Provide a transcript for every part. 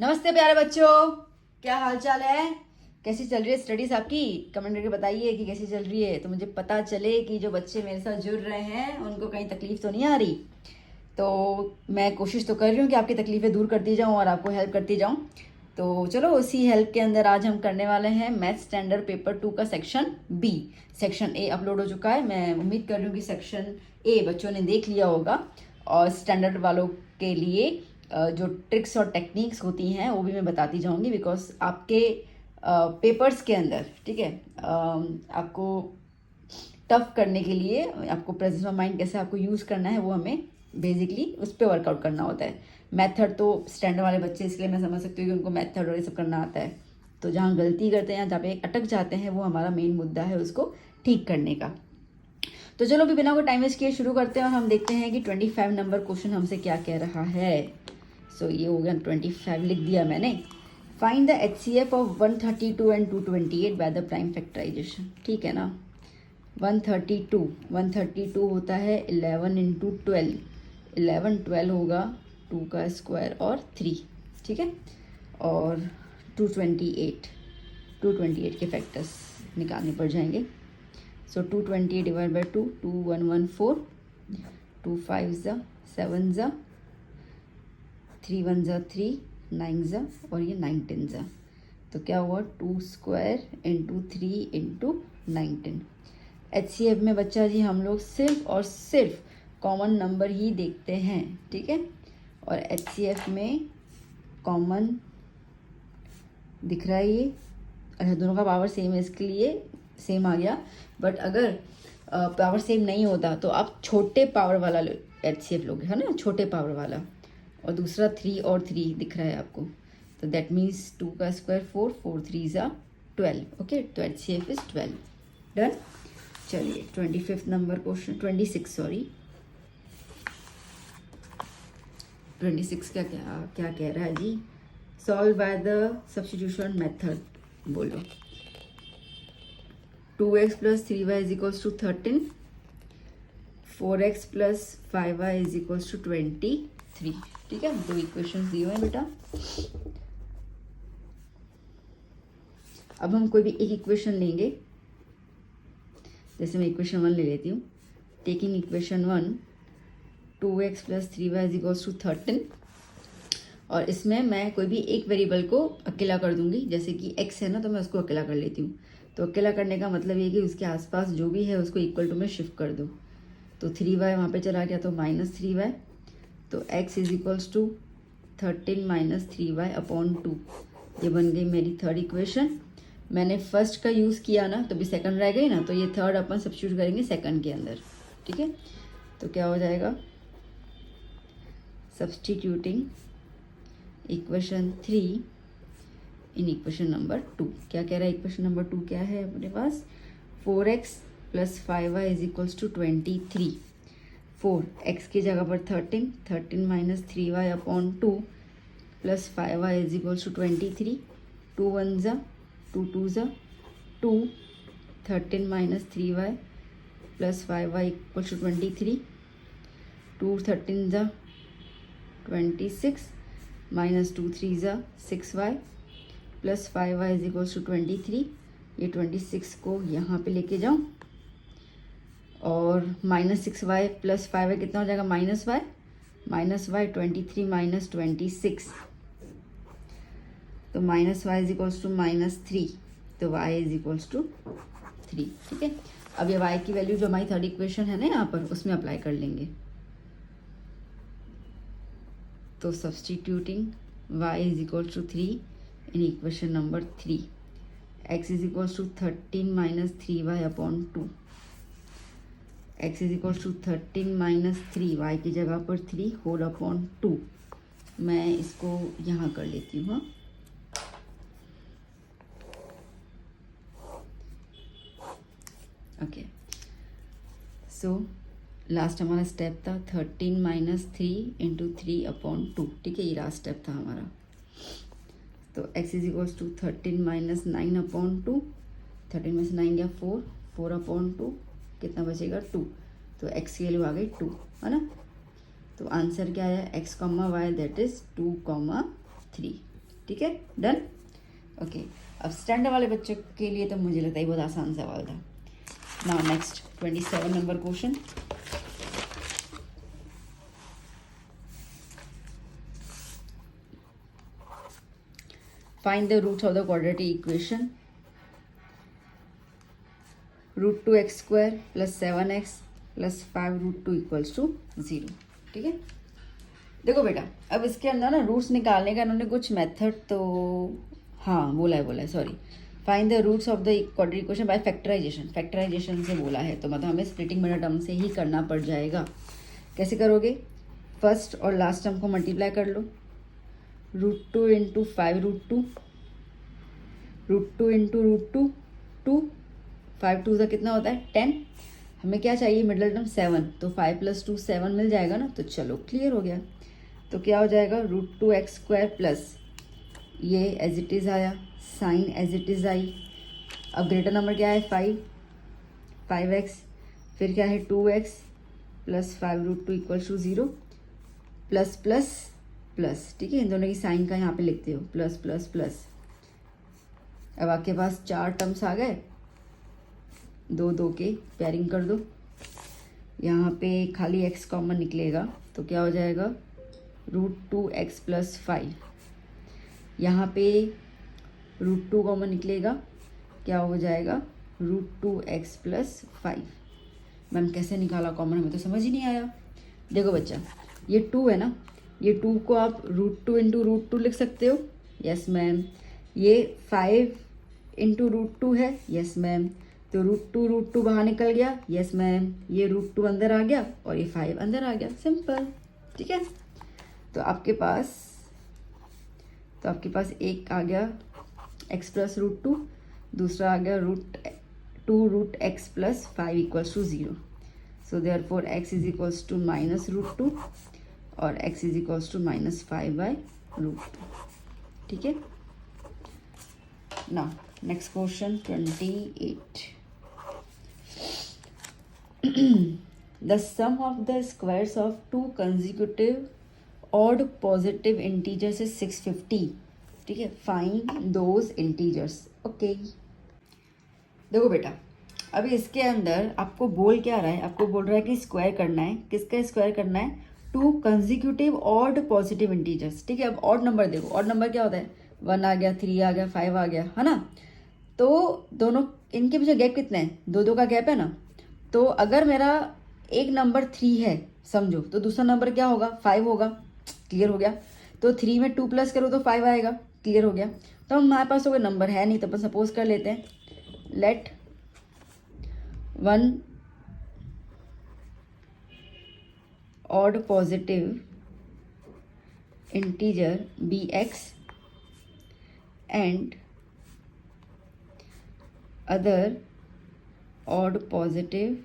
नमस्ते प्यारे बच्चों, क्या हाल चाल है? कैसी चल रही है स्टडीज आपकी? कमेंट करके बताइए कि कैसी चल रही है, तो मुझे पता चले कि जो बच्चे मेरे साथ जुड़ रहे हैं उनको कहीं तकलीफ तो नहीं आ रही। तो मैं कोशिश तो कर रही हूँ कि आपकी तकलीफ़ें दूर करती जाऊँ और आपको हेल्प करती जाऊँ। तो चलो उसी हेल्प के अंदर आज हम करने वाले हैं मैथ स्टैंडर्ड पेपर 2 का section B. Section A upload हो चुका है। मैं उम्मीद कर रही हूँ कि सेक्शन ए बच्चों ने देख लिया होगा। और स्टैंडर्ड वालों के लिए जो ट्रिक्स और टेक्निक्स होती हैं वो भी मैं बताती जाऊँगी, बिकॉज आपके पेपर्स के अंदर, ठीक है, आपको टफ करने के लिए आपको प्रेजेंस ऑफ माइंड कैसे आपको यूज़ करना है वो हमें बेसिकली उस पर वर्कआउट करना होता है। मेथड तो स्टैंडर्ड वाले बच्चे, इसलिए मैं समझ सकती हूँ कि उनको मेथड और ये सब करना आता है। तो जहाँ गलती करते हैं, जहाँ पे अटक जाते हैं, वो हमारा मेन मुद्दा है उसको ठीक करने का। तो चलो अभी बिना कोई टाइम वेस्ट किए शुरू करते हैं और हम देखते हैं कि 25 नंबर क्वेश्चन हमसे क्या कह रहा है। सो ये हो गया 25, लिख दिया मैंने। Find the HCF of 132 and 228 by the prime factorization. ठीक है ना। 132 होता है 11 इंटू 12। 12 होगा 2 का स्क्वायर और 3, ठीक है। और 228 के फैक्टर्स निकालने पड़ जाएंगे। सो 228 डिवाइड बाई 2, 2114, 2 5 ज़ा 7 ज़ा 3 1 ज़ा 3, 9 ज़ा और ये 9 10 ज़ा। तो क्या हुआ 2 स्क्वायर इंटू 3 इंटू 19। HCF में बच्चा जी हम लोग सिर्फ और सिर्फ कॉमन नंबर ही देखते हैं, ठीक है। और HCF में कॉमन दिख रहा है ये। अच्छा, दोनों का पावर सेम है इसके लिए सेम आ गया। बट अगर पावर सेम नहीं होता तो आप छोटे पावर वाला HCF लोगे, है ना, छोटे पावर वाला। और दूसरा 3 और 3 दिख रहा है आपको, तो दैट मीन्स 2 का स्क्वायर 4, 4 3 ज़ा 12। ओके, तो HCF इज 12। डन। चलिए 25 नंबर क्वेश्चन, 26 सॉरी, 26 क्या क्या क्या कह रहा है जी। Solve by the substitution method. बोलो। 2x plus 3y is equals to 13, 4x plus 5y is equals to 23। ठीक है, दो इक्वेशंस दिए हुए हैं बेटा। अब हम कोई भी एक इक्वेशन लेंगे। जैसे मैं इक्वेशन 1 ले लेती हूँ। Taking equation 1, 2x plus 3y is equals to 13। और इसमें मैं कोई भी एक वेरिएबल को अकेला कर दूंगी। जैसे कि x है ना, तो मैं उसको अकेला कर लेती हूँ। तो अकेला करने का मतलब ये कि उसके आसपास जो भी है उसको इक्वल टू में शिफ्ट कर दो। तो 3y वहाँ पे चला गया तो -3y। तो x is equals to 13 minus 3y upon 2। ये बन गई मेरी थर्ड इक्वेशन। मैंने फर्स्ट का यूज़ किया ना, तो भी सेकंड रह गई ना, तो ये थर्ड अपन सब्स्टिट्यूट करेंगे सेकंड के अंदर, ठीक है। तो क्या हो जाएगा, substituting equation 3 in equation number 2। क्या कह रहा है इक्वेशन नंबर 2? क्या है अपने पास? 4x plus 5y is equals to 23। 4x की जगह पर 13 minus 3y upon 2 plus 5y is equals to 23। 2 1 ज़ा 2 2 ज़ा 2, 13 minus 3y plus 5y equals to 23। 2 13 ज़ा 26 माइनस 2 3 ज़ा 6y plus 5y is equals to 23। ये 26 को यहाँ पे लेके जाऊँ और -6y प्लस 5y कितना हो जाएगा? -y 23 minus 26। तो -y इज इक्वल्स टू -3। तो y इज इक्वल्स टू 3, ठीक है। अब ये y की वैल्यू जो हमारी थर्ड इक्वेशन है ना यहाँ पर, उसमें अप्लाई कर लेंगे। तो substituting y is equals to 3 in equation number 3, x is equals to 13 minus 3y upon 2। x is equals to 13 minus 3, y की जगह पर 3 होल अपॉन 2। मैं इसको यहाँ कर लेती हूँ। हाँ, ओके। सो लास्ट हमारा स्टेप था 13 माइनस 3 इंटू 3 अपॉन 2, ठीक है। ये लास्ट स्टेप था हमारा। तो x is equals to 13 minus 9 upon 2। 13 में से 9 गया 4, 4 अपॉन 2, कितना बचेगा 2। तो x की वैल्यू आ गई 2, है ना। तो आंसर क्या आया? x, y that is 2, 3। ठीक है, डन। ओके, अब स्टैंडर्ड वाले बच्चों के लिए तो मुझे लगता है बहुत आसान सवाल था। Now next 27 number question. Find the roots of the quadratic equation √2x² + 7x + 5√2 = 0। ठीक है, देखो बेटा, अब इसके अंदर ना रूट्स निकालने का इन्होंने कुछ मेथड तो हाँ बोला है sorry. Find the roots of the quadratic equation by factorization से बोला है, तो मतलब हमें स्प्लिटिंग मिडल टर्म से ही करना पड़ जाएगा। कैसे करोगे? फर्स्ट और लास्ट टर्म को मल्टीप्लाई कर लो, √2 × 5√2, √2 × √2 2, 5 2 का कितना होता है 10। हमें क्या चाहिए? मिडल टर्म 7, तो 5 + 2 7 मिल जाएगा ना, तो चलो क्लियर हो गया। तो क्या हो जाएगा? √2x² प्लस ये एज इट इज़ आया, साइन एज इट इज़ आई। अब ग्रेटर नंबर क्या है? 5x, फिर क्या है 2x + 5√2 = 0, प्लस प्लस प्लस। ठीक है, इन दोनों की साइन का यहाँ पे लिखते हो प्लस प्लस प्लस। अब आपके पास 4 टर्म्स आ गए, 2 2 के पेयरिंग कर दो। यहाँ पे खाली x कॉमन निकलेगा, तो क्या हो जाएगा? √2x + 5। यहाँ पे √2 कॉमन निकलेगा, क्या हो जाएगा? √2x + 5। मैम कैसे निकाला कॉमन, हमें तो समझ ही नहीं आया। देखो बच्चा, ये 2 है ना, ये 2 को आप √2 × √2 लिख सकते हो, यस मैम। ये 5 × √2 है, यस मैम। तो √2 बाहर निकल गया, यस मैम। ये √2 अंदर आ गया और ये 5 अंदर आ गया, सिंपल। ठीक है, तो आपके पास एक आ गया x + √2, दूसरा आ गया √2√x + 5 = 0। सो देयरफॉर x = -√2 और x = -5/√2। ठीक है, now next question 28। The sum of the squares of 2 consecutive odd positive integers is 650। ठीक है, फाइंड दोज इंटीजर्स। ओके, देखो बेटा, अभी इसके अंदर आपको बोल क्या रहा है? आपको बोल रहा है कि स्क्वायर करना है। किसका स्क्वायर करना है? 2 कंजिक्यूटिव ऑड पॉजिटिव इंटीजर्स। ठीक है, अब ऑड नंबर देखो, ऑड नंबर क्या होता है? 1 आ गया, 3 आ गया, 5 आ गया, है ना। तो दोनों इनके पीछे गैप कितना है? 2 2 का गैप है ना। तो अगर मेरा एक नंबर 3 है समझो, तो दूसरा नंबर क्या होगा? 5 होगा। क्लियर हो गया। तो 3 में 2 प्लस करो तो 5 आएगा। क्लियर हो गया। तो हमारे पास तो कोई नंबर है नहीं, तो अपन सपोज कर लेते हैं, let 1 odd positive integer be x and other odd positive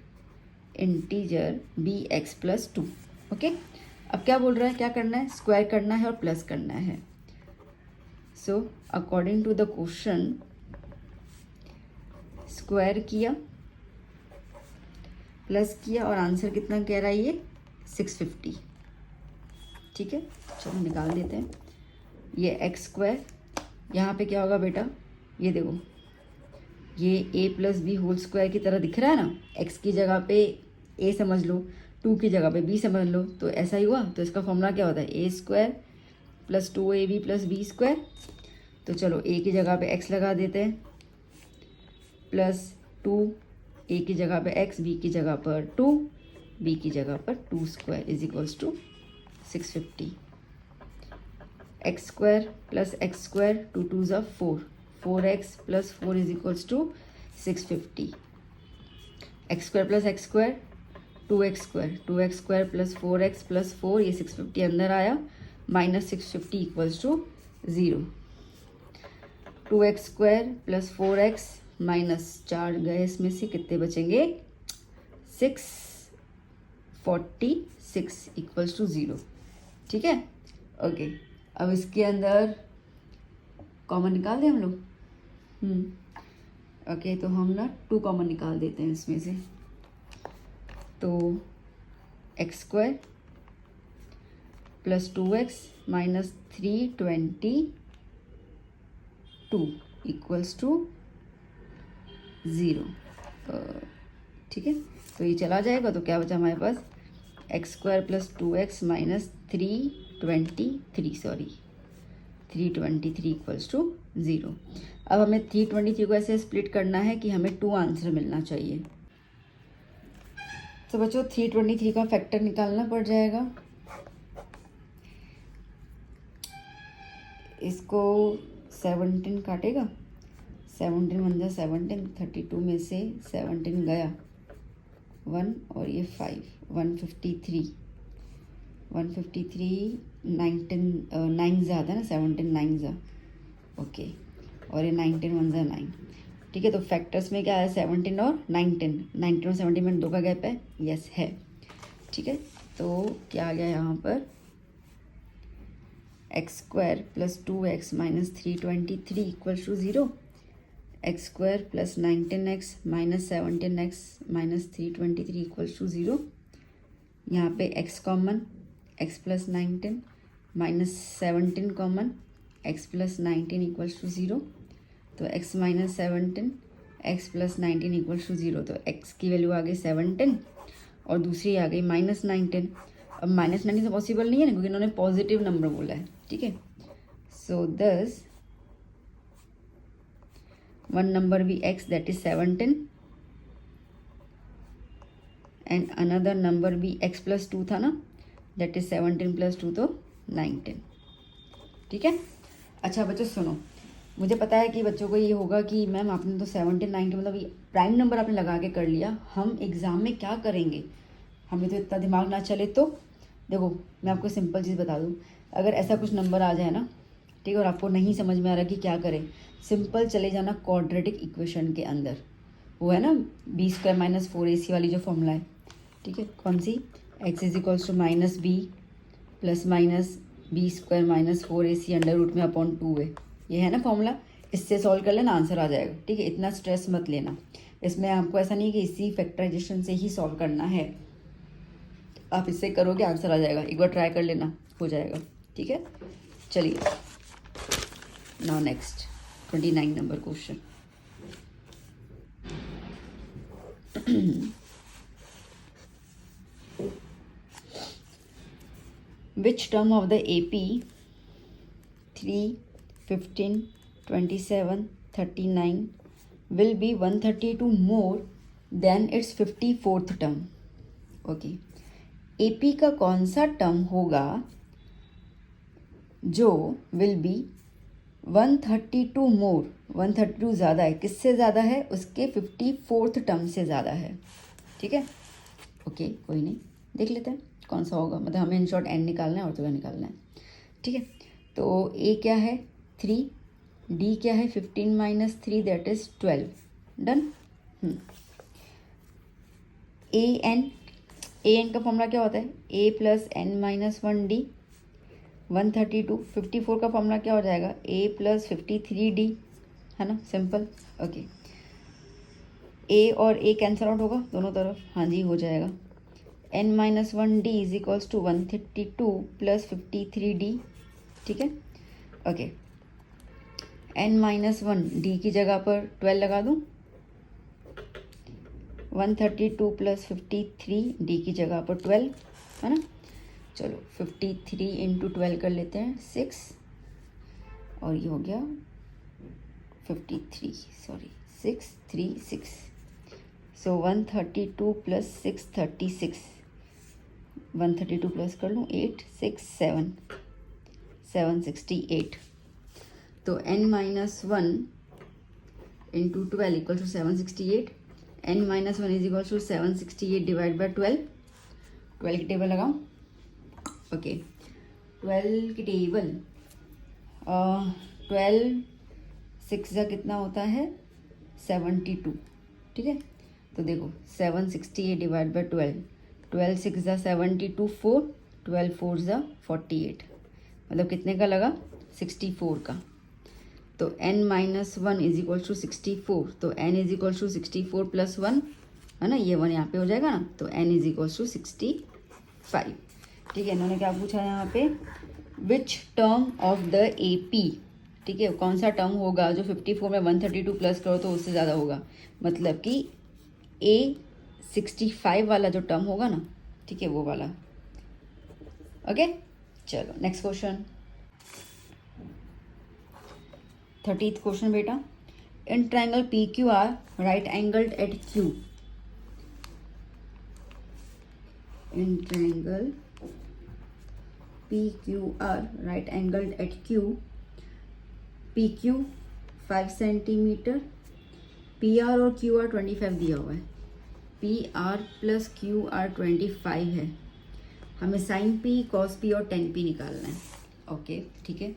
integer bx + 2। Okay, अब क्या बोल रहा है? क्या करना है? स्क्वायर करना है और प्लस करना है। So according to the question, square किया, प्लस किया, और आंसर कितना कह रहा है ये? 650। ठीक है, चलो निकाल देते हैं। ये x², यहाँ पे क्या होगा बेटा? ये देखो, ये a + b² की तरह दिख रहा है ना। x की जगह पे a समझ लो, 2 की जगह पे b समझ लो, तो ऐसा ही हुआ। तो इसका फॉर्मूला क्या होता है? a² + 2ab + b²। तो चलो a की जगह पे x लगा देते हैं, +2, a की जगह पे x, b की जगह पर 2, b की जगह पर 2² = 650। x² + x², 2 2 = 4, 4x + 4 = 650। x² + x², 2x² 2x² + 4x + 4, ये 650 अंदर आया, -650 = 0। 2x² + 4x -4 गए, इसमें से कितने बचेंगे? 646 = 0। ठीक है, ओके। अब इसके अंदर कॉमन निकाल दें हम लोग। ओके, तो हम ना 2 कॉमन निकाल देते हैं इसमें से। तो x² + 2x -320 2 इक्वल्स टू 0। ठीक है, तो ये चला जाएगा, तो क्या बचा हमारे पास x square plus 2x minus 323 equals to 0। अब हमें 323 को ऐसे स्प्लिट करना है कि हमें 2 आंसर मिलना चाहिए। तो बच्चों 323 का फैक्टर निकालना पड़ जाएगा। इसको 17 काटेगा, 17 1 जा 17, 32 में से 17 गया 1 और ये 5, 153 9 ज़्यादा ना, 17 9 जा, ओके, और ये 19 1 जा 9। ठीक है, तो फैक्टर्स में क्या है 17 और 19 और 17 में 2 का गैप है, यस है। ठीक है, तो क्या आ गया यहाँ पर x square plus 2x minus 323 equal to 0, x square plus 19x minus 17x minus 323 equal to 0। यहाँ पे x common, x plus 19 minus 17 common, x plus 19 equal to 0। तो x minus 17 x plus 19 equal to 0। तो x की value आ गई 17 और दूसरी आ गई minus 19। अब माइनस 19 तो पॉसिबल नहीं है ना, क्योंकि इन्होंने पॉजिटिव नंबर बोला है। ठीक है, सो दस one number be x that is 17 and another number be x plus 2 था ना, that is 17 plus 2 तो 19। ठीक है, अच्छा बच्चों सुनो, मुझे पता है कि बच्चों को ये होगा कि मैम आपने तो 17 19 मतलब ये प्राइम नंबर आपने लगा के कर लिया, हम एग्ज़ाम में क्या करेंगे, हमें तो इतना दिमाग ना चले। तो देखो मैं आपको सिंपल चीज़ बता दूँ, अगर ऐसा कुछ नंबर आ जाए ना, ठीक है, और आपको नहीं समझ में आ रहा कि क्या करें, सिंपल चले जाना क्वाड्रेटिक इक्वेशन के अंदर। वो है ना बी स्क्वायर माइनस 4ac वाली जो फॉर्मूला है। ठीक है, कौन सी, x is equals to minus b plus minus b square minus 4ac under root में अपॉन 2 है, ये है ना फॉर्मूला। इससे सॉल्व कर लेना, आंसर आ जाएगा। ठीक है, इतना स्ट्रेस मत लेना, इसमें आपको ऐसा नहीं है कि इसी फैक्टराइजेशन से ही सॉल्व करना है, आप इससे करोगे आंसर आ जाएगा, एक बार ट्राई कर लेना, हो जाएगा। ठीक है, चलिए now next 29 number question. Which term of the AP 3, 15, 27, 39 will be 132 more than its 54th term? Okay, AP का कौन सा टर्म होगा जो विल बी 132 मोर, 132 ज़्यादा है, किससे ज़्यादा है, उसके 54th टर्म से ज़्यादा है। ठीक है, ओके, कोई नहीं, देख लेते हैं कौन सा होगा, मतलब हमें इन शॉर्ट एन निकालना है और तो निकालना है। ठीक है, तो ए क्या है 3, डी क्या है 15 minus 3 that is 12, done. A n का फॉर्मूला क्या होता है, a plus n minus 1 d. 132 54 का फॉर्मूला क्या हो जाएगा, ए प्लस 53 डी, है ना, सिंपल। ओके, ए और ए कैंसल आउट होगा दोनों तरफ, हाँ जी हो जाएगा। n minus 1 d is equals to 132 plus 53 d. ठीक है, ओके, n माइनस 1 डी की जगह पर 12 लगा दूँ, 132 प्लस 53 डी की जगह पर 12, है ना। चलो 53 इंटू 12 कर लेते हैं 6, और ये हो गया 53, सॉरी 636। सो 132 प्लस 636, 132 प्लस कर लूँ 8 6 7 768। तो n minus 1 into 12 equal to 768, n minus 1 is equal to 768 divide by 12। 12 की टेबल लगाऊँ, ओके, 12 की टेबल, 12 6 का कितना होता है 72। ठीक है, तो देखो 768 डिवाइड बाई 12, 12 6 जा 72 4, 12 4 जा 48, मतलब कितने का लगा 64 का। तो n minus 1 is equal to 64, तो n is equal to 64 plus 1, है ना, ये 1 यहाँ पे हो जाएगा ना, तो n इज इक्वल टू 65। ठीक है, इन्होंने क्या पूछा यहाँ पे, which term of the AP ठीक है, कौन सा टर्म होगा जो 54 में 132 प्लस करो तो उससे ज़्यादा होगा, मतलब कि A65 वाला जो टर्म होगा ना, ठीक है, वो वाला। ओके, चलो नेक्स्ट क्वेश्चन, 30th क्वेश्चन बेटा। In triangle PQR right angled at Q, in triangle PQR right angled at Q, PQ 5 centimetre, PR और QR 25 दिया हुआ है, PR प्लस QR 25 है, हमें साइन P, कॉस P और टेन P निकालना है। ओके ठीक है,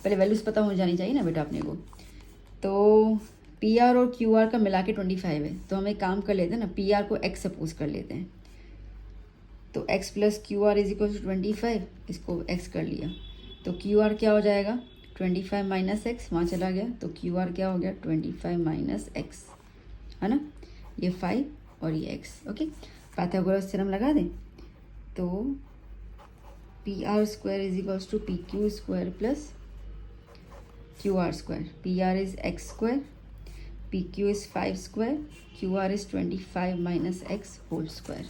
पहले वैल्यूज़ पता हो जानी चाहिए ना बेटा अपने को। तो PR और QR का मिला के 25 है, तो हम एक काम कर लेते हैं ना, PR को X सपोज कर लेते हैं, तो X plus QR is equal to 25, इसको X कर लिया, तो QR क्या हो जाएगा 25 माइनस एक्स, वहाँ चला गया, तो QR क्या हो गया 25 माइनस एक्स, है ना, ये 5 और ये x। ओके, पाइथागोरस थ्योरम लगा दें, तो PR square is equals to PQ square plus QR square, PR is x square, PQ is 5 square, QR is 25 minus x whole square,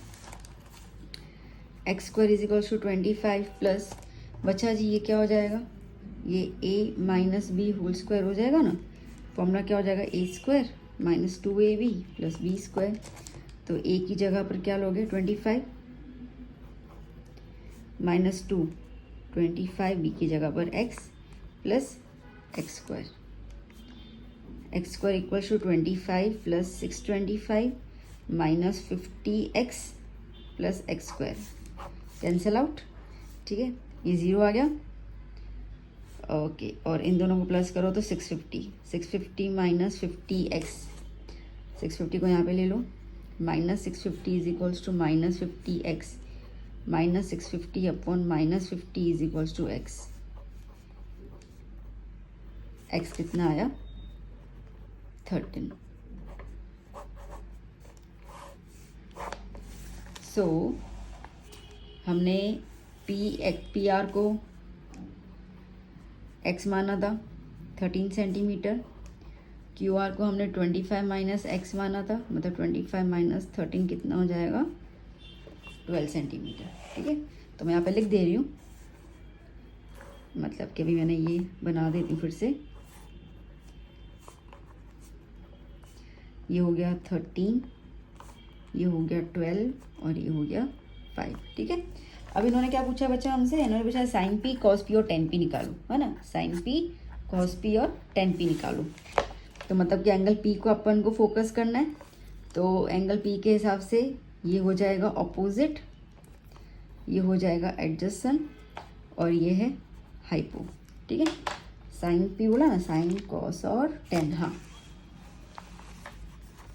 x square is equals to 25 plus, बचा जी ये क्या हो जाएगा, ये a minus b whole square हो जाएगा ना, फॉर्मूला क्या हो जाएगा a square minus 2ab plus B square, तो a की जगह पर क्या लोगे 25 माइनस 2, 25, b की जगह पर x plus x square, x square equal to 25 plus 625 minus 50x plus x square, cancel out, ठीक है, ये 0 आ गया। ओके, और इन दोनों को प्लस करो तो 650 माइनस 50x, 650 को यहाँ पे ले लो, minus 650 is equals to minus 50x, minus 650 upon minus 50 is equals to x, x कितना आया 13। सो हमने PR को x माना था 13 सेंटीमीटर, QR को हमने 25 माइनस x माना था, मतलब 25 माइनस 13 कितना हो जाएगा 12 सेंटीमीटर, ठीक है। तो मैं यहाँ पे लिख दे रही हूँ, मतलब कि अभी मैंने ये बना देती हूँ फिर से, ये हो गया 13, ये हो गया 12 और ये हो गया 5, ठीक है। अब इन्होंने क्या पूछा बच्चा हमसे, इन्होंने पूछा साइन P कॉस P और टेन P निकालो, है ना, साइन P कॉस P और टेन P निकालो, तो मतलब कि एंगल P को अपन को फोकस करना है, तो एंगल P के हिसाब से ये हो जाएगा ऑपोजिट, ये हो जाएगा एडजसेंट और ये है हाइपो, ठीक है। साइन P बोला ना, साइन कॉस और टेन, हाँ,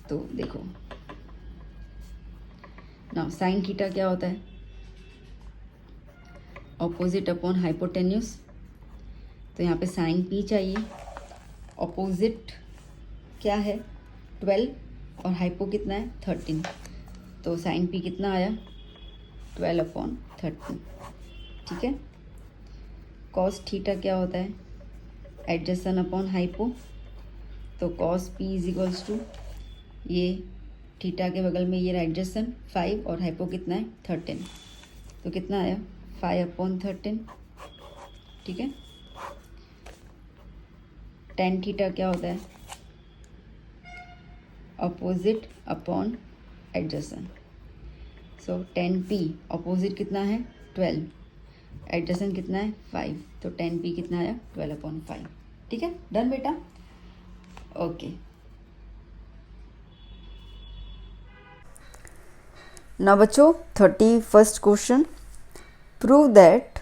तो देखो ना, साइन थीटा क्या होता है ऑपोजिट अपॉन हाइपोटेन्यूस, तो यहाँ पे साइन P चाहिए, ऑपोजिट क्या है 12 और हाइपो कितना है 13, तो साइन P कितना आया 12 अपॉन 13, ठीक है। कॉस थीटा क्या होता है एडजसेंट अपॉन हाइपो, तो cos P is equals to, ये थीटा के बगल में ये एडजसेंट 5 और हाइपो कितना है 13, तो कितना आया 5 अपॉन 13, ठीक है। टेन थीटा क्या होता है अपोजिट अपॉन एडजसेंट, सो टेन P अपोजिट कितना है 12, एडजसेंट कितना है 5, तो टेन P कितना आया 12 अपॉन 5, ठीक है, डन बेटा, ओके। ना बच्चों 31st question, prove that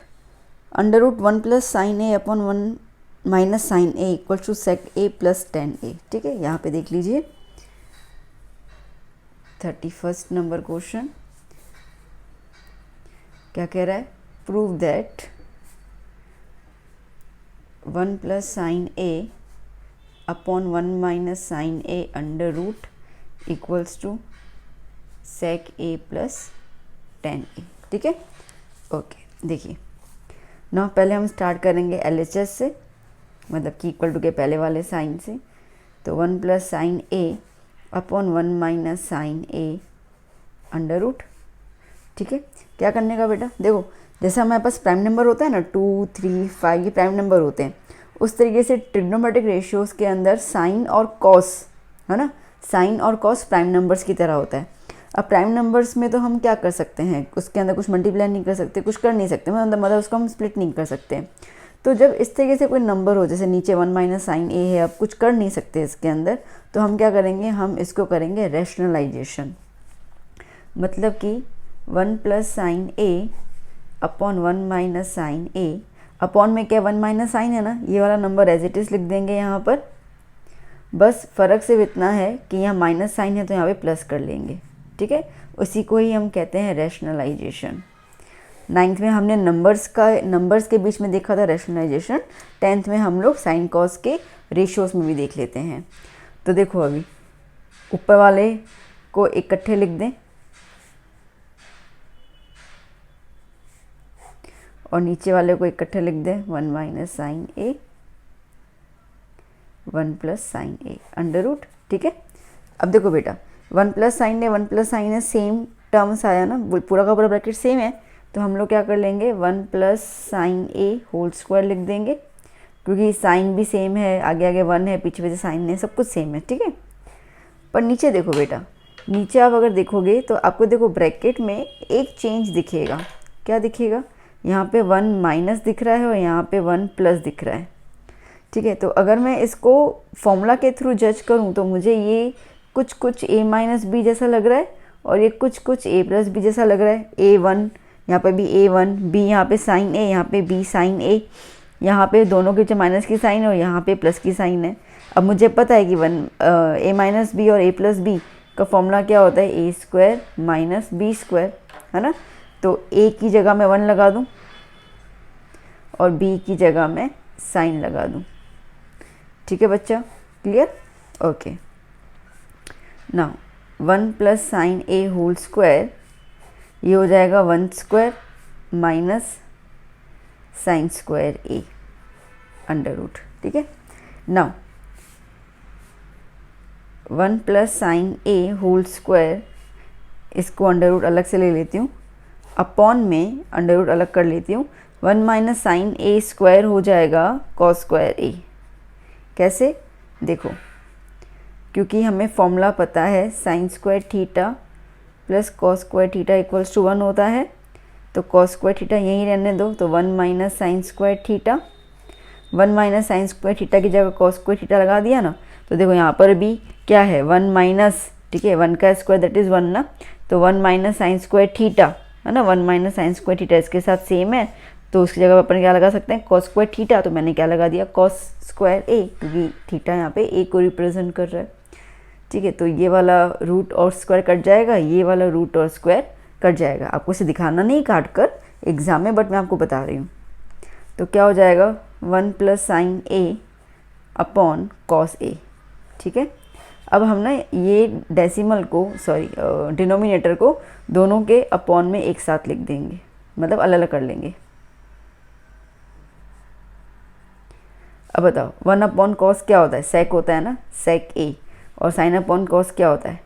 under root 1 plus sine A upon 1 minus sine A equal to sec A plus tan A, ठीक है। यहाँ पे देख लीजिए 31st नंबर क्वेश्चन क्या कह रहा है, prove that 1 plus sine A upon 1 minus sine A under root equals to sec A plus tan A, ठीक है, ओके। देखिए ना, पहले हम स्टार्ट करेंगे LHS से, मतलब कि इक्वल टू के पहले वाले साइन से, तो 1 प्लस साइन ए अपॉन 1 माइनस साइन ए अंडर रूट। ठीक है, क्या करने का बेटा, देखो जैसे हमारे पास प्राइम नंबर होता है ना 2, 3, 5 ये प्राइम नंबर होते हैं, उस तरीके से ट्रिग्नोमेट्रिक रेशियोज के अंदर साइन और कॉस है ना, साइन और कॉस प्राइम नंबर्स की तरह होता है। अब प्राइम नंबर्स में तो हम क्या कर सकते हैं, उसके अंदर कुछ मल्टीप्लाई नहीं कर सकते, कुछ कर नहीं सकते, मतलब उसको हम स्प्लिट नहीं कर सकते। तो जब इस तरीके से कोई नंबर हो, जैसे नीचे 1 माइनस साइन ए है, अब कुछ कर नहीं सकते इसके अंदर, तो हम क्या करेंगे, हम इसको करेंगे रैशनलाइजेशन। मतलब कि 1 प्लस साइन ए अपॉन 1 माइनस साइन ए, अपॉन में क्या 1 माइनस साइन है ना, ये वाला नंबर एज इट इज़ लिख देंगे यहाँ पर। बस फ़र्क सिर्फ इतना है कि यहाँ माइनस साइन है तो यहाँ पे प्लस कर लेंगे। ठीक है, उसी को ही हम कहते हैं रैशनलाइजेशन। 9th में हमने नंबर्स के बीच में देखा था रैशनलाइजेशन, 10th में हम लोग साइन कॉस के रेशियोज में भी देख लेते हैं। तो देखो अभी ऊपर वाले को इकट्ठे लिख दें और नीचे वाले को इकट्ठे लिख दें, 1 माइनस साइन ए 1 प्लस साइन ए अंडर रूट। ठीक है, अब देखो बेटा 1 प्लस साइन ए 1 प्लस साइन ए सेम टर्म्स आया ना, पूरा का पूरा ब्रैकेट सेम है, तो हम लोग क्या कर लेंगे 1 plus sine A whole square लिख देंगे, क्योंकि साइन भी सेम है, आगे आगे 1 है, पीछे पीछे साइन है, सब कुछ सेम है। ठीक है, पर नीचे देखो बेटा, नीचे आप अगर देखोगे तो आपको देखो ब्रैकेट में एक चेंज दिखेगा। क्या दिखेगा, यहाँ पे 1 माइनस दिख रहा है और यहाँ पे 1 प्लस दिख रहा है। ठीक है, तो अगर मैं इसको फॉर्मूला के थ्रू जज करूँ तो मुझे ये कुछ कुछ a माइनस बी जैसा लग रहा है और ये कुछ कुछ a प्लस बी जैसा लग रहा है। a1 यहाँ पे भी a1, b यहाँ पे साइन a, यहाँ पे b साइन a, यहाँ पे दोनों के जो माइनस की साइन है और यहाँ पे प्लस की साइन है। अब मुझे पता है कि a माइनस बी और a प्लस बी का फॉर्मूला क्या होता है, a square minus b square, है ना। तो a की जगह मैं 1 लगा दूँ और b की जगह मैं साइन लगा दूँ। ठीक है बच्चा, clear, okay. Now 1 plus sine A whole square, ये हो जाएगा 1 square minus sine square A under root. ठीक है, now 1 plus sine A whole square, इसको अंडर रूट अलग से ले लेती हूँ, अपॉन में अंडर रूट अलग कर लेती हूँ, 1 माइनस साइन ए स्क्वायर हो जाएगा कॉस स्क्वायर ए। कैसे, देखो क्योंकि हमें फॉर्मूला पता है sine square theta plus cos square theta equals to 1 होता है, तो कॉस स्क्वायर थीटा यहीं रहने दो, तो 1 minus sine square theta, 1 minus sine square theta की जगह कॉस स्क्वायर थीटा लगा दिया ना, तो देखो यहाँ पर भी क्या है 1 माइनस, ठीक है 1 का स्क्वायर दैट इज़ 1 ना, तो 1 माइनस साइन स्क्वायर थीटा है ना, 1 माइनस साइन स्क्वायर थीटा इसके साथ सेम है, तो उसकी जगह अपन क्या लगा सकते हैं कॉस स्क्वायर थीटा, तो मैंने क्या लगा दिया कॉस स्क्वायर ए, क्योंकि थीटा यहाँ पे ए को रिप्रेजेंट कर रहा है। ठीक है, तो ये वाला रूट और स्क्वायर कट जाएगा, ये वाला रूट और स्क्वायर कट जाएगा। आपको इसे दिखाना नहीं काट कर एग्जाम में, बट मैं आपको बता रही हूँ। तो क्या हो जाएगा 1 plus sine A upon cos A. ठीक है, अब हम ना ये डेसिमल को डिनोमिनेटर को दोनों के अपॉन में एक साथ लिख देंगे, मतलब अलग अलग कर लेंगे। अब बताओ 1 अपॉन कॉस क्या होता है, सेक होता है ना, सेक ए, और साइन अपॉन कॉस क्या होता है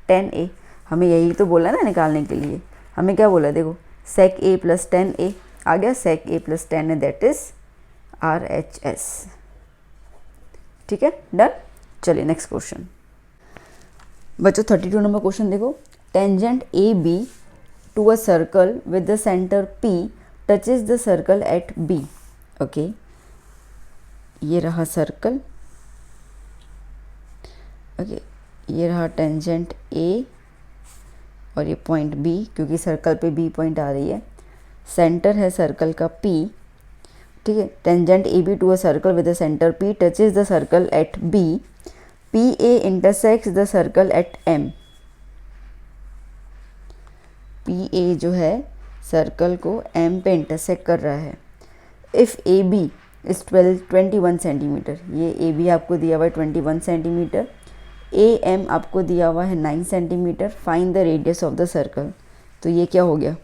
टेन ए। हमें यही तो बोला ना निकालने के लिए, हमें क्या बोला, देखो सेक ए प्लस टेन ए आ गया, सेक ए प्लस टेन है दैट इज RHS। ठीक है, डन। चलिए नेक्स्ट क्वेश्चन बच्चों, 32 नंबर क्वेश्चन देखो, tangent A B to a circle with the centre P touches the circle at B। Okay, ये रहा सर्कल, ओके ये रहा टेंजेंट A और ये पॉइंट B, क्योंकि सर्कल पे B पॉइंट आ रही है, सेंटर है सर्कल का P। ठीक है, tangent A B to a circle with the centre P touches the circle at B, PA intersects the circle at M। PA जो है सर्कल को M पे इंटरसेक्ट कर रहा है। इफ़ AB इज़ 21 सेंटीमीटर, ये AB आपको दिया हुआ है 21 सेंटीमीटर, AM आपको दिया हुआ है 9 centimetre, find the radius of the circle. तो ये क्या हो गया,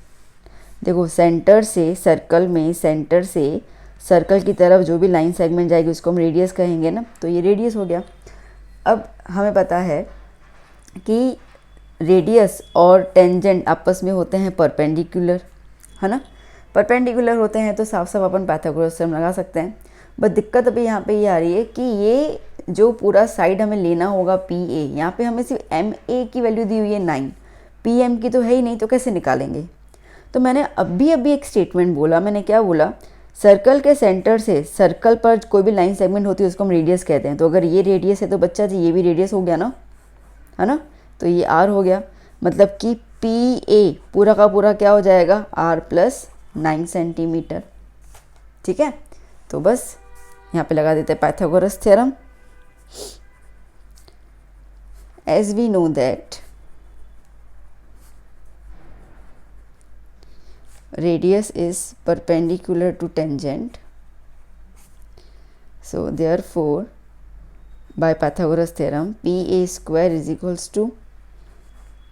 देखो सेंटर से सर्कल में, सेंटर से सर्कल की तरफ जो भी लाइन सेगमेंट जाएगी उसको हम रेडियस कहेंगे ना, तो ये रेडियस हो गया। अब हमें पता है कि रेडियस और टेंजेंट आपस में होते हैं परपेंडिकुलर, है ना। परपेंडिकुलर होते हैं तो साफ साफ अपन पाइथागोरस थ्योरम लगा सकते हैं। बट दिक्कत अभी यहाँ पे ये आ रही है कि ये जो पूरा साइड हमें लेना होगा पी ए, यहाँ पे हमें सिर्फ एम ए की वैल्यू दी हुई है 9, पी एम की तो है ही नहीं, तो कैसे निकालेंगे। तो मैंने अभी एक स्टेटमेंट बोला, मैंने क्या बोला, सर्कल के सेंटर से सर्कल पर कोई भी लाइन सेगमेंट होती है उसको हम रेडियस कहते हैं। तो अगर ये रेडियस है तो बच्चा जी ये भी रेडियस हो गया ना, है ना। तो ये आर हो गया, मतलब कि पी ए पूरा का पूरा क्या हो जाएगा, आर प्लस 9 सेंटीमीटर। ठीक है, तो बस यहाँ पे लगा देते हैं Pythagoras theorem. As we know that radius is perpendicular to tangent, so therefore by Pythagoras theorem PA square is equals to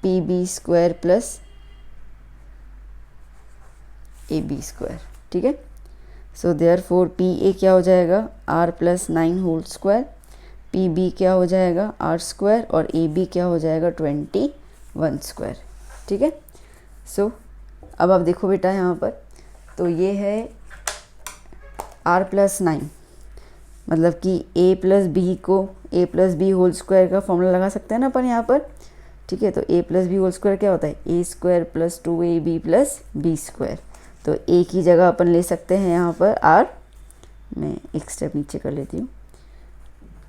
PB square plus AB square। ठीक है, so therefore PA क्या हो जाएगा, R plus 9 whole square, PB क्या हो जाएगा, R square, और AB क्या हो जाएगा 21 स्क्वायर। ठीक है, so अब आप देखो बेटा यहाँ पर, तो ये है R प्लस 9, मतलब कि A प्लस बी को A plus B whole square का फॉर्मूला लगा सकते हैं ना अपन यहाँ पर। ठीक है, तो A plus B whole square क्या होता है, A square plus 2ab plus B square. तो A की जगह अपन ले सकते हैं यहाँ पर R, मैं एक स्टेप नीचे कर लेती हूँ,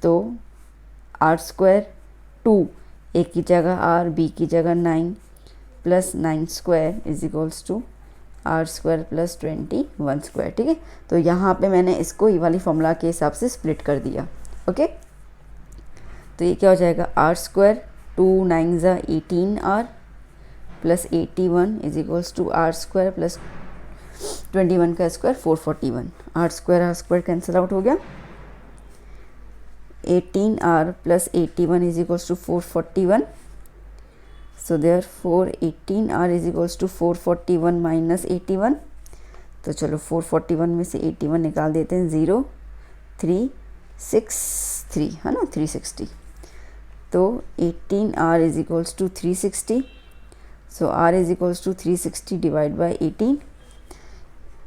तो R स्क्वायर 2, A की जगह R, B की जगह 9 plus 9 square is equals to r square plus 21 square. ठीक है, तो यहाँ पे मैंने इसको ये वाली फॉर्मूला के हिसाब से स्प्लिट कर दिया। ओके, तो ये क्या हो जाएगा, आर स्क्वायर 2 9 ज़ा 18 r plus 81 is equals to r square plus 21 का square 441। R square cancel out हो गया, 18 r plus 81 is equals to 441। So therefore 18R is equals to 441 minus 81। तो चलो 441 में से 81 निकाल देते हैं, 0 3 6 3, है ना, 360। तो 18R is equals to 360। So R is equals to 360 divide by 18,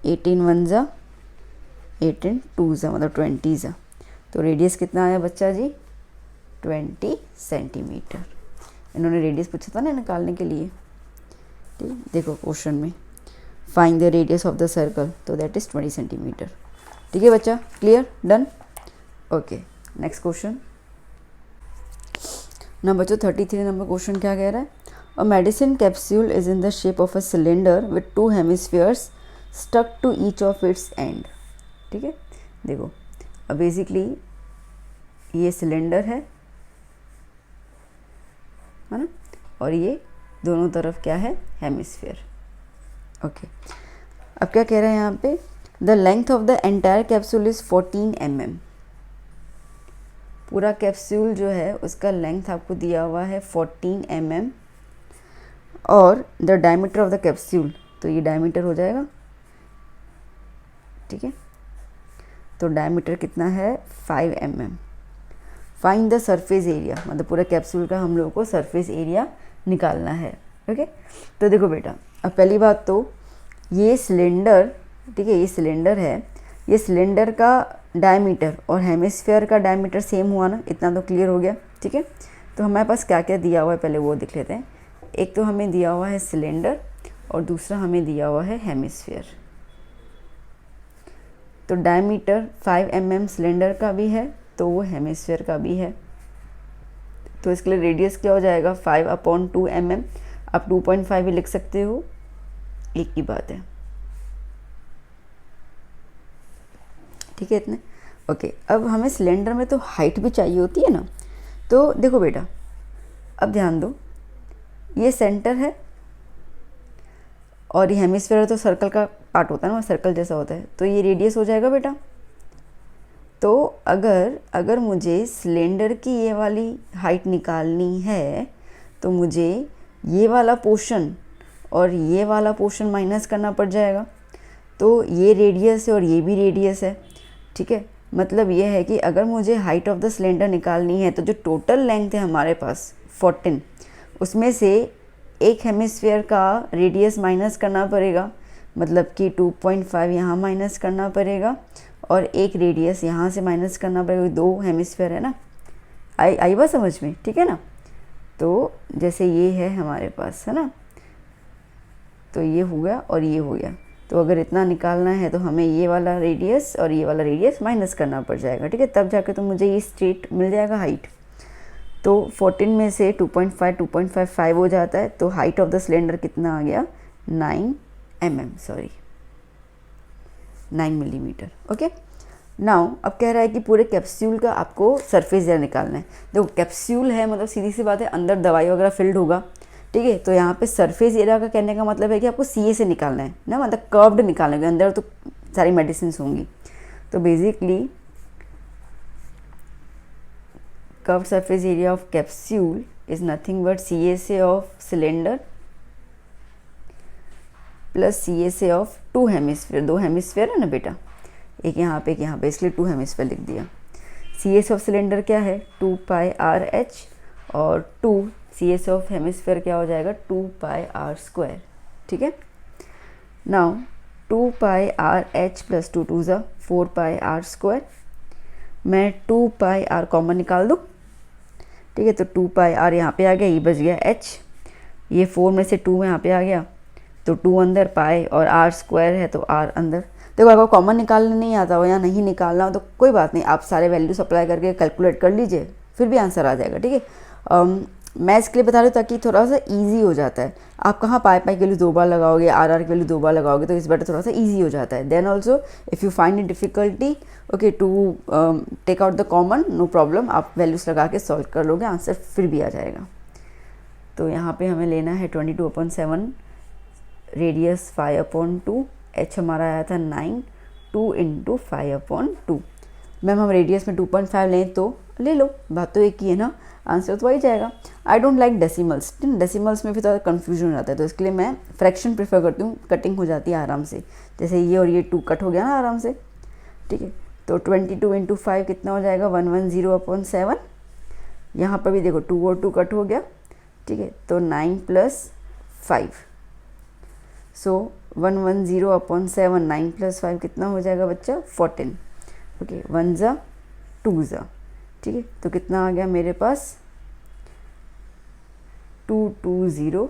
18 1 ज़ा 18 2 ज़ा मतलब 20 ज़ा। तो रेडियस कितना आया बच्चा जी, 20 सेंटीमीटर। इन्होंने रेडियस पूछा था ना निकालने के लिए। ठीक, देखो क्वेश्चन में find the radius of the circle, तो दैट इज 20 सेंटीमीटर। ठीक है बच्चा, clear, done. Okay, next question ना बच्चों 33 नंबर क्वेश्चन क्या कह रहा है, a medicine capsule is in the shape of a cylinder with 2 hemispheres stuck to each of its end. ठीक है, देखो अब बेसिकली ये सिलेंडर है ना, और ये दोनों तरफ क्या है, हेमिस्फीयर। ओके, अब क्या कह रहा है यहाँ पे, the length of the entire capsule is 14 mm। पूरा कैप्सूल जो है उसका लेंथ आपको दिया हुआ है 14 mm, और the diameter of the capsule, तो ये डायमीटर हो जाएगा। ठीक है, तो डायमीटर कितना है 5 mm। Find the surface area, मतलब पूरा कैप्सूल का हम लोगों को सरफेस एरिया निकालना है। ओके, तो देखो बेटा, अब पहली बात तो ये सिलेंडर, ठीक है, ये सिलेंडर है, ये सिलेंडर का डायमीटर और हेमिस्फीयर का डायमीटर सेम हुआ ना, इतना तो क्लियर हो गया। ठीक है, तो हमारे पास क्या क्या दिया हुआ है पहले वो देख लेते हैं। एक तो हमें दिया हुआ है सिलेंडर और दूसरा हमें दिया हुआ है हेमिस्फीयर। तो डायमीटर 5 mm सिलेंडर का भी है, तो वो हेमिस्फीयर का भी है, तो इसके लिए रेडियस क्या हो जाएगा 5/2 mm। आप 2.5 भी लिख सकते हो, एक ही बात है। ठीक है, इतने ओके। अब हमें सिलेंडर में तो हाइट भी चाहिए होती है ना, तो देखो बेटा अब ध्यान दो, ये सेंटर है और ये हेमिस्फीयर तो सर्कल का पार्ट होता है ना, सर्कल जैसा होता है, तो ये रेडियस हो जाएगा बेटा। तो अगर मुझे सिलेंडर की ये वाली हाइट निकालनी है तो मुझे ये वाला पोर्शन और ये वाला पोर्शन माइनस करना पड़ जाएगा। तो ये रेडियस है और ये भी रेडियस है, ठीक है। मतलब ये है कि अगर मुझे हाइट ऑफ द सिलेंडर निकालनी है तो जो टोटल लेंथ है हमारे पास 14, उसमें से एक हेमिस्फीयर का रेडियस माइनस करना पड़ेगा, मतलब कि 2.5 यहाँ माइनस करना पड़ेगा और एक रेडियस यहाँ से माइनस करना पड़ेगा, 2 हेमिस्फीयर है ना। आई बात समझ में, ठीक है ना। तो जैसे ये है हमारे पास, है ना, तो ये हो गया और ये हो गया। तो अगर इतना निकालना है तो हमें ये वाला रेडियस और ये वाला रेडियस माइनस करना पड़ जाएगा, ठीक है। तब जाके तो मुझे ये स्ट्रेट मिल जाएगा हाइट। तो 14 में से 2.55 हो जाता है, तो हाइट ऑफ द सिलेंडर कितना आ गया, 9 मिलीमीटर। ओके, नाउ अब कह रहा है कि पूरे कैप्सूल का आपको सरफेस एरिया निकालना है। देखो कैप्सूल है, मतलब सीधी सी बात है, अंदर दवाई वगैरह फिल्ड होगा, ठीक है। तो यहाँ पे सरफेस एरिया का कहने का मतलब है कि आपको CA से निकालना है ना, मतलब कर्व्ड निकालना है, अंदर तो सारी मेडिसिन होंगी। तो basically curved surface area of capsule is nothing but CA से ऑफ सिलेंडर प्लस CA से ऑफ 2 हेमिस्फीयर। 2 हेमिस्फीयर है ना बेटा, एक यहाँ पे एक यहाँ पे, इसलिए 2 हेमिस्फीयर लिख दिया। CA से ऑफ सिलेंडर क्या है, 2πRh, और 2 CA से ऑफ हेमिस्फीयर क्या हो जाएगा, 2πr², ठीक है। नाउ 2πRh प्लस 2 2 ज़ा 4πr²। मैं 2πr कॉमन निकाल दूँ, ठीक है। तो 2πr यहाँ पे आ गया, ये बच गया h, ये 4 में से 2 यहाँ पे आ गया, तो 2 अंदर, पाई और r² है तो r अंदर। देखो अगर कॉमन निकालने नहीं आता हो या नहीं निकालना हो तो कोई बात नहीं, आप सारे वैल्यूज अप्लाई करके कैलकुलेट कर लीजिए, फिर भी आंसर आ जाएगा, ठीक है। मैं इसके लिए बता रही हूँ ताकि थोड़ा सा इजी हो जाता है। आप कहाँ पाई की वैल्यू 2 बार लगाओगे, आर की वैल्यू 2 बार लगाओगे, तो इस बार थोड़ा सा इजी हो जाता है। Then also if you find it difficulty okay to take out the common, no problem, आप वैल्यूज लगा के सॉल्व कर लोगे, आंसर फिर भी आ जाएगा। तो यहाँ पे हमें लेना है 22/7, रेडियस 5/2, h हमारा आया था 9, 2 × 5/2। मैम हम रेडियस में 2.5 लें तो ले लो, बात तो एक ही है ना, आंसर तो वही जाएगा। I don't like decimals, decimals में फिर थोड़ा कन्फ्यूजन हो जाता है, तो इसके लिए मैं फ्रैक्शन प्रेफर करती हूँ, कटिंग हो जाती है आराम से। जैसे ये और ये 2 कट हो गया ना आराम से, ठीक है। तो 22 × 5 कितना हो जाएगा, 110/7। यहाँ पर भी देखो 2 और 2 कट हो गया, ठीक है। तो 9 + 5, सो 110/7, 9 + 5 कितना हो जाएगा बच्चा, 14। ओके, 1 ज़ा 2 ज़ा, ठीक है। तो कितना आ गया मेरे पास, 220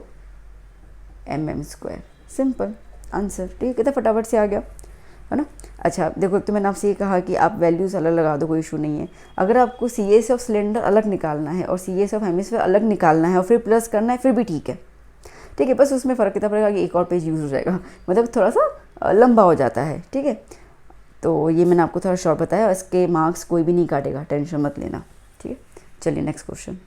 mm², सिंपल आंसर, ठीक है। कितना फटाफट से आ गया, है ना। अच्छा देखो, तो मैंने आपसे ये कहा कि आप वैल्यूज़ अलग लगा दो, कोई इशू नहीं है। अगर आपको CA से ऑफ सिलेंडर अलग निकालना है और CA से ऑफ हेमिस्फीयर अलग निकालना है और फिर प्लस करना है, फिर भी ठीक है, ठीक है। बस उसमें फ़र्क कितना पड़ेगा कि एक और पेज यूज़ हो जाएगा, मतलब थोड़ा सा लंबा हो जाता है, ठीक है। तो ये मैंने आपको थोड़ा शॉर्ट बताया, इसके मार्क्स कोई भी नहीं काटेगा, टेंशन मत लेना, ठीक है। चलिए next question.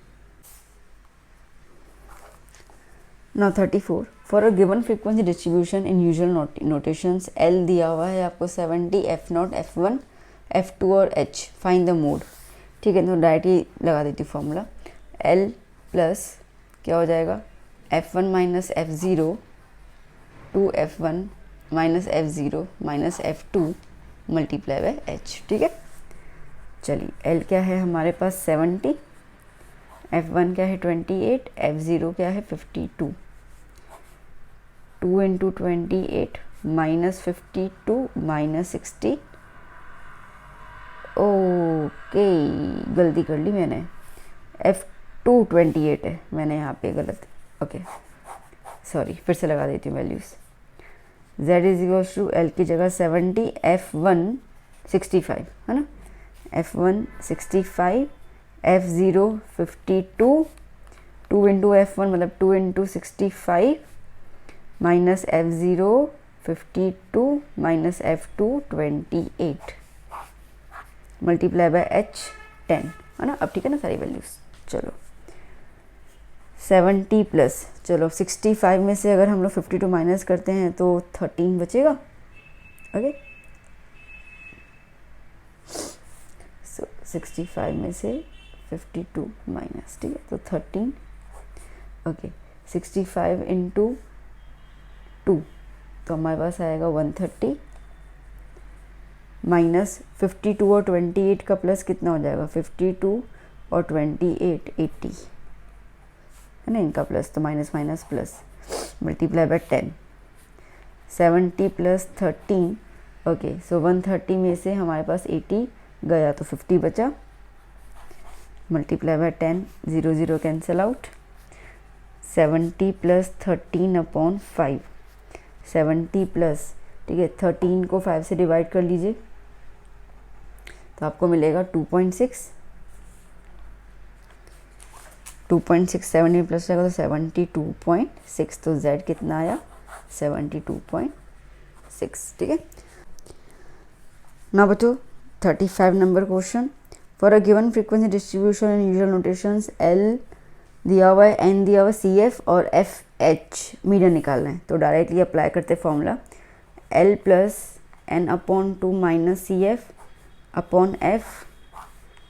Now 34, for a given frequency distribution in usual notations, L दिया हुआ है आपको 70, F0, F1, F2 और H, फाइंड द मोड, ठीक है। तो डायरेक्ट ही लगा देती हूँ फॉर्मूला, L प्लस क्या हो जाएगा, F1 - F0 2F1 - F0 - F2 multiply by H, ठीक है। चलिए L क्या है हमारे पास 70, F1 क्या है 28, F0 क्या है 52, 2 × 28 -52 -60, ओके गलती कर ली मैंने, F2 28 है, मैंने यहाँ पे गलत, ओके सॉरी, फिर से लगा देती हूँ वैल्यूज़। Z = L की जगह 70, F1 65, है ना, F1 65, F0 52, 2 × F1 मतलब 2 × 65 minus F0 52 minus F2 28 multiply by H 10, है ना। अब ठीक है ना सारी वैल्यूज़। चलो 70 प्लस, चलो 65 में से अगर हम लोग 52 माइनस करते हैं तो 13 बचेगा, ओके। सो 65 में से 52 माइनस, ठीक है, तो 13, ओके। 65 × 2 तो हमारे पास आएगा 130, -52 और 28 का प्लस कितना हो जाएगा, 52 और 28 80 है ना, इनका प्लस, तो minus minus plus, multiply by 10, 70 plus 13, okay, so 130 में से हमारे पास 80 गया तो 50 बचा, multiply by 10, 0 0 cancel out, 70 plus 13 upon 5, 70 plus, ठीक है, 13 को 5 से डिवाइड कर लीजिए तो आपको मिलेगा 2.6, 2.6, 70 प्लस रहेगा तो 72.6, तो z कितना आया, 72.6, ठीक है। ना बच्चों 35 number question, for a given frequency distribution in usual notations L दिया हुआ है, N दिया हुआ है, CF और FH मीडियन निकालना है, तो डायरेक्टली अप्लाई करते formula L plus N upon 2 minus CF upon F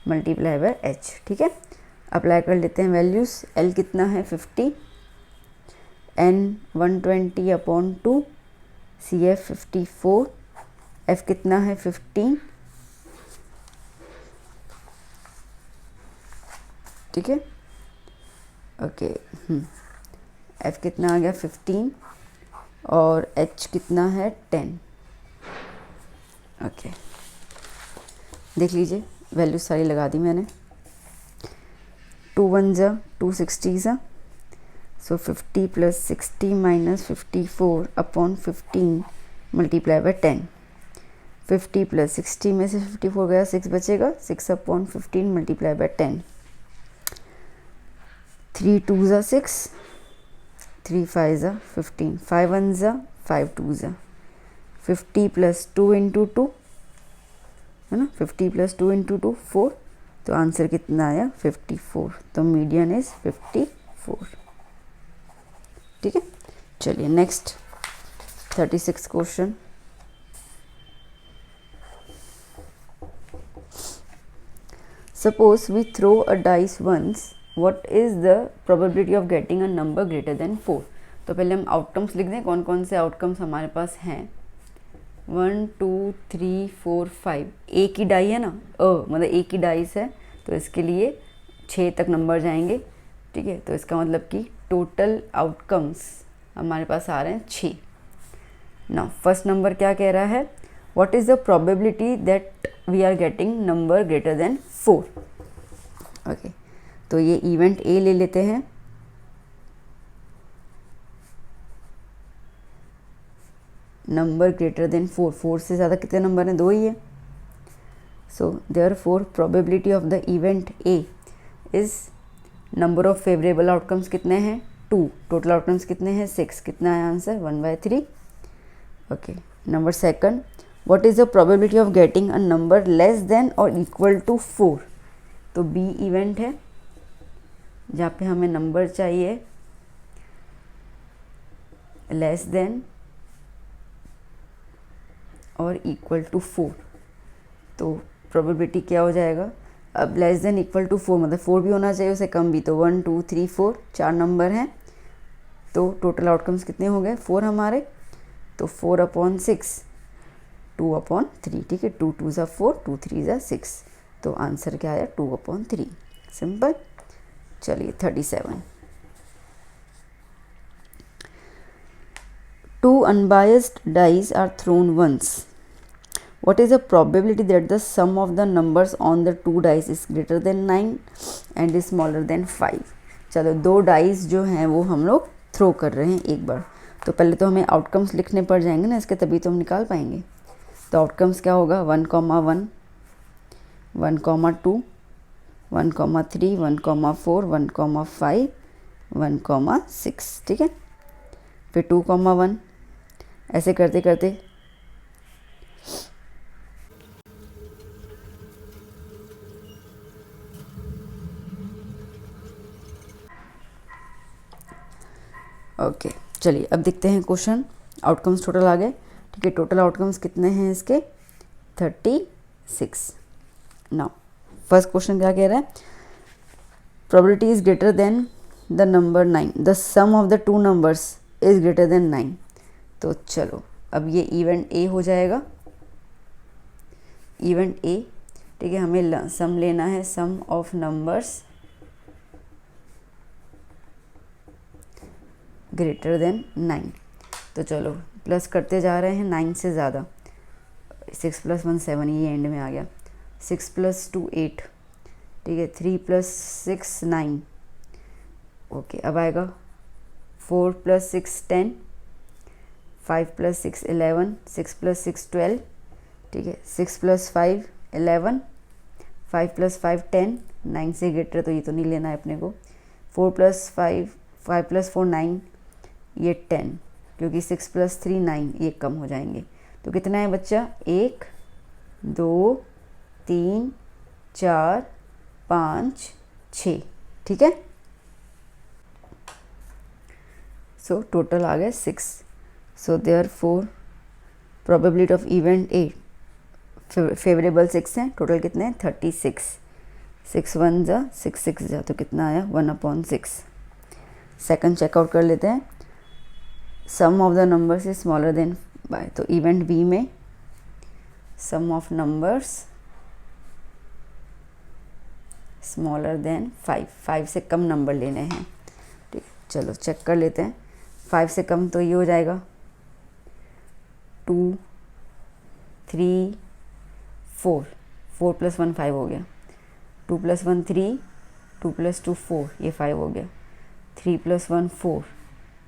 multiply by H, ठीक है। अप्लाई कर लेते हैं वैल्यूज़, L कितना है 50, N 120 अपॉन 2, CF 54, F कितना है 15, ठीक है, ओके, F कितना आ गया 15 और H कितना है 10, ओके, देख लीजिए वैल्यू सारी लगा दी मैंने, 2 1 जा 260 जा, सो 50 plus 60 minus 54 upon 15 multiply by 10, 50 plus 60 में से 54 गया, 6 बचेगा, 6 अपॉन 15 मल्टीप्लाई बाय 10, 3 2 जा 6, 3 5 जा 15, 5 1 जा 5 2 जा, 50 प्लस 2 इंटू 2 है ना, 50 प्लस 2 इंटू 2 4, तो आंसर कितना आया 54, तो मीडियन इज 54, ठीक है। चलिए next 36 question, suppose we throw a dice once, what is the probability of getting a number greater than 4। तो पहले हम आउटकम्स लिख दें, कौन कौन से आउटकम्स हमारे पास हैं, 1 2 3 4 5, एक ही डाई है ना, मतलब एक ही डाइस है, तो इसके लिए 6 तक नंबर जाएंगे, ठीक है, तो इसका मतलब कि टोटल आउटकम्स हमारे पास आ रहे हैं 6। नाउ फर्स्ट नंबर क्या कह रहा है, what is the probability that we are getting number greater than 4, okay, तो ये इवेंट ए ले लेते हैं, नंबर ग्रेटर देन 4, 4 से ज़्यादा कितने नंबर हैं, 2 ही है, so therefore probability of the event A is, number of favourable outcomes कितने हैं 2, टोटल आउटकम्स कितने हैं 6, कितना है answer 1/3, okay. Number second, what is the probability of getting a number less than और इक्वल टू 4, तो बी इवेंट है जहाँ पे हमें नंबर चाहिए लेस देन और इक्वल टू 4, तो प्रोबेबिलिटी क्या हो जाएगा, अब लेस देन इक्वल टू 4 मतलब 4 भी होना चाहिए, उससे कम भी, तो 1 2 3 4 4 नंबर हैं, तो टोटल आउटकम्स कितने हो गए 4 हमारे, तो 4/6 2/3, ठीक है, 2 2 ज़ा 4 2 3 ज़ा 6, तो आंसर क्या आया 2/3, सिंपल। चलिए 37, 2 unbiased dice are thrown once, what is the probability that the sum of the numbers on the 2 dice is greater than 9 and is smaller than 5। चलो 2 डाइस जो हैं वो हम लोग थ्रो कर रहे हैं एक बार, तो पहले तो हमें आउटकम्स लिखने पड़ जाएंगे ना इसके, तभी तो हम निकाल पाएंगे, तो आउटकम्स क्या होगा 1, 1 1, 2 1, 3 1, 4 1, 5 1, 6, ठीक है, फिर 2, 1, ऐसे करते करते ओके। चलिए अब देखते हैं क्वेश्चन, आउटकम्स टोटल आ गए, ठीक है, टोटल आउटकम्स कितने हैं इसके 36। नाउ फर्स्ट क्वेश्चन क्या कह रहा है, probability is greater than the number 9, the sum of the 2 numbers is greater than 9, तो चलो अब ये इवेंट ए हो जाएगा, इवेंट ए, ठीक है, हमें सम लेना है, सम ऑफ नंबर्स ग्रेटर देन 9। तो चलो प्लस करते जा रहे हैं 9 से ज़्यादा। 6 + 1 7, ये एंड में आ गया। 6 + 2 8, ठीक है। 3 + 6 9, ओके। अब आएगा 4 + 6 10, 5 + 6 11, 6 + 6 12, ठीक है। 6 + 5 11, 5 + 5 10, 9 से ग्रेटर तो ये तो नहीं लेना है अपने को। 4 + 5 5 + 4 9, ये 10, क्योंकि 6 + 3 9, ये कम हो जाएंगे। तो कितना है बच्चा? 1 2 3 4 5 6, ठीक है। सो टोटल आ गया 6। So therefore probability of event A favourable 6 है। टोटल कितने हैं? 36। 6 1 जा 6 6 जा, तो कितना आया? 1/6। सेकंड चेकआउट कर लेते हैं। Sum of the numbers is smaller than बाय, तो इवेंट बी में sum of numbers smaller than 5, 5 से कम नंबर लेने हैं, ठीक। चलो चेक कर लेते हैं। 5 से कम तो ये हो जाएगा 2 3 4, 4 + 1 5 हो गया। 2 + 1 3, 2 + 2 4, ये 5 हो गया। 3 + 1 4,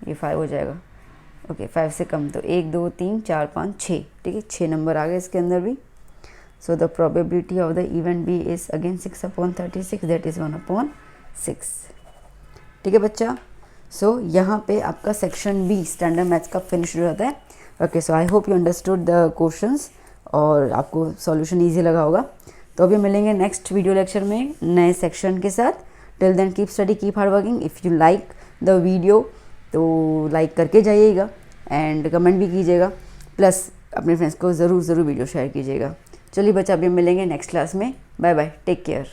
ये 5 हो जाएगा, ओके। 5 से कम तो 1 2 3 4 5 6, ठीक है। 6 नंबर आ गए इसके अंदर भी। So the probability of the event B is again 6/36, that is 1/6, ठीक है बच्चा। सो यहाँ पे आपका सेक्शन बी स्टैंडर्ड मैथ्स का फिनिश हो जाता है, okay. So I hope you understood the questions और आपको सॉल्यूशन ईजी लगा होगा। तो अभी मिलेंगे नेक्स्ट वीडियो लेक्चर में नए सेक्शन के साथ। Till then keep study, keep hard working. If you like the video तो लाइक करके जाइएगा एंड कमेंट भी कीजिएगा, प्लस अपने फ्रेंड्स को ज़रूर वीडियो शेयर कीजिएगा। चलिए बच्चा, अभी मिलेंगे नेक्स्ट क्लास में। Bye bye, take care.